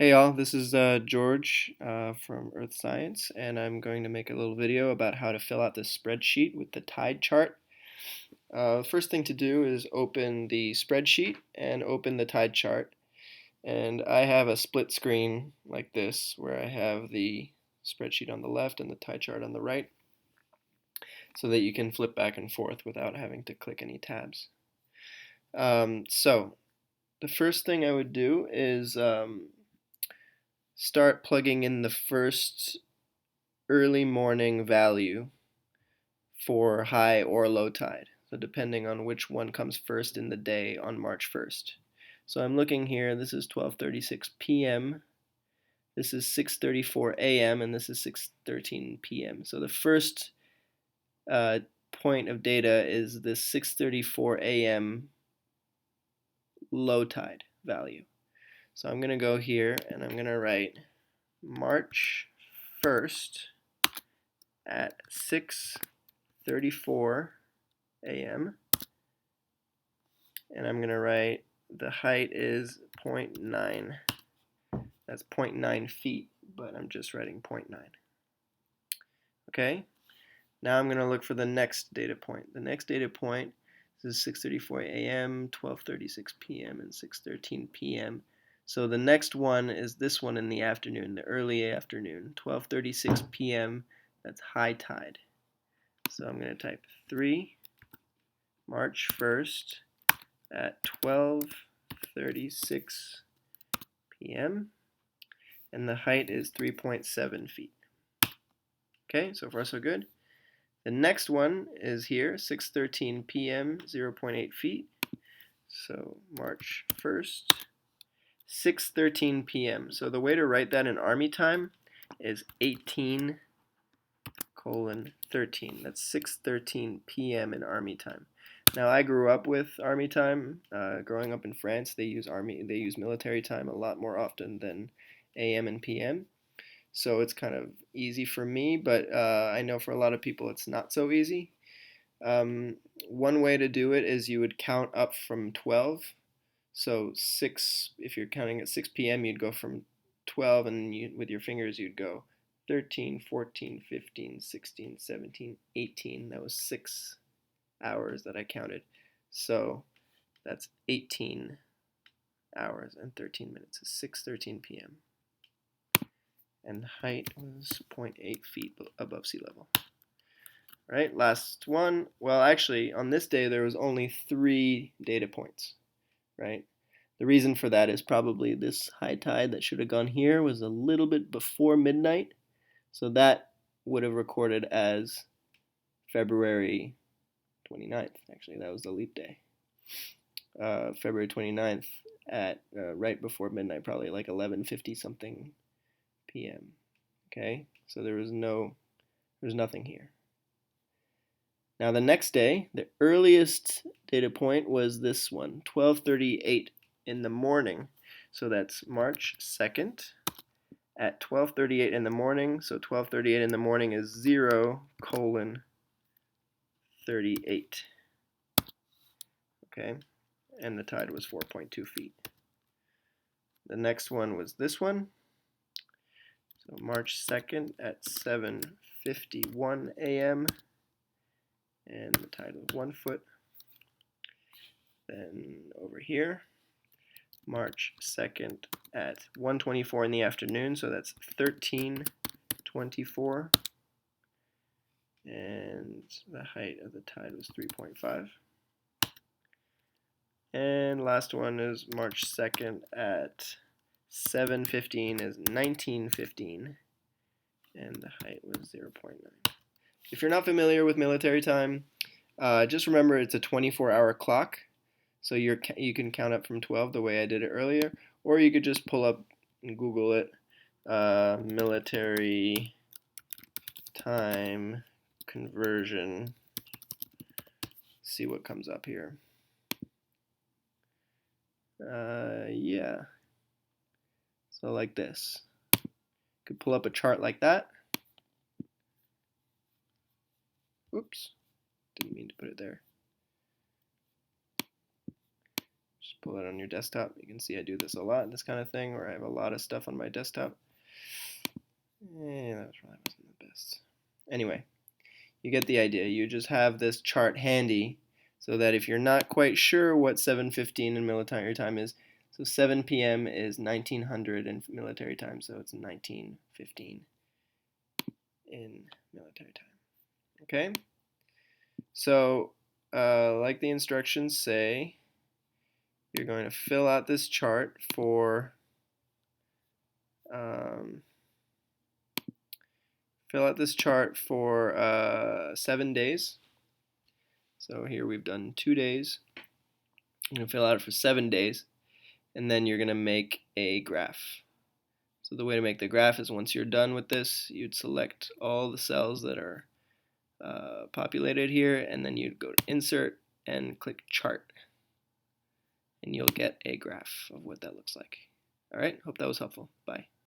Hey y'all, this is George from Earth Science, and I'm going to make a little video about how to fill out this spreadsheet with the tide chart. First thing to do is open the spreadsheet and open the tide chart. And I have a split screen like this, where I have the spreadsheet on the left and the tide chart on the right, so that you can flip back and forth without having to click any tabs. So the first thing I would do is start plugging in the first early morning value for high or low tide. So depending on which one comes first in the day on March 1st. So I'm looking here, this is 12:36 p.m., this is 6:34 a.m., and this is 6:13 p.m. So the first uh, point of data is this 6:34 a.m. low tide value. So I'm going to go here and I'm going to write March 1st at 6:34 a.m. and I'm going to write the height is 0.9. That's 0.9 feet, but I'm just writing 0.9. Okay, now I'm going to look for the next data point. The next data point is 6:34 a.m., 12:36 p.m., and 6:13 p.m. So the next one is this one in the afternoon, the early afternoon, 12:36 p.m. That's high tide. So I'm going to type 3 March 1st at 12:36 p.m. and the height is 3.7 feet. Okay, so far so good. The next one is here, 6:13 p.m., 0.8 feet. So March 1st, 6:13 p.m. So the way to write that in Army time is 18:13. That's 6:13 p.m. in Army time. Now I grew up with Army time. Growing up in France, they use military time a lot more often than AM and PM. So it's kind of easy for me, but I know for a lot of people it's not so easy. Um, One way to do it is you would count up from 12. So 6, if you're counting at 6 p.m., you'd go from 12, and with your fingers you'd go 13, 14, 15, 16, 17, 18. That was 6 hours that I counted. So that's 18 hours and 13 minutes. It's 6:13 p.m. and the height was 0.8 feet above sea level. Right, last one. Well, actually, on this day there was only 3 data points, right? The reason for that is probably this high tide that should have gone here was a little bit before midnight, so that would have recorded as February 29th. Actually, that was the leap day. February 29th at right before midnight, probably like 11:50 something p.m. Okay, so there was nothing here. Now the next day, the earliest data point was this one, 12:38 in the morning. So that's March 2nd at 12:38 in the morning. So 12:38 in the morning is 0:38. Okay, and the tide was 4.2 feet. The next one was this one. So March 2nd at 7:51 a.m. and the tide was 1 foot. Then over here, March 2nd at 1:24 in the afternoon, so that's 13:24, and the height of the tide was 3.5. And last one is March 2nd at 7:15 is 19:15, and the height was 0.9. If you're not familiar with military time, just remember it's a 24-hour clock. So you can count up from 12 the way I did it earlier, or you could just pull up and Google it, military time conversion, see what comes up here. Yeah, so like this. You could pull up a chart like that. Oops, didn't mean to put it there. Just Just pull it on your desktop. You can see I do this a lot, this kind of thing, where I have a lot of stuff on my desktop. That probably wasn't the best. Anyway, you get the idea. You just have this chart handy so that if you're not quite sure what 7:15 in military time is, so 7 p.m. is 1900 in military time, so it's 19:15 in military time. Okay? So, like the instructions say, you're going to fill out this chart for 7 days. So here we've done 2 days. You're going to fill out it for 7 days, and then you're going to make a graph. So the way to make the graph is once you're done with this, you'd select all the cells that are populated here, and then you'd go to Insert and click Chart, and you'll get a graph of what that looks like. All right, hope that was helpful. Bye.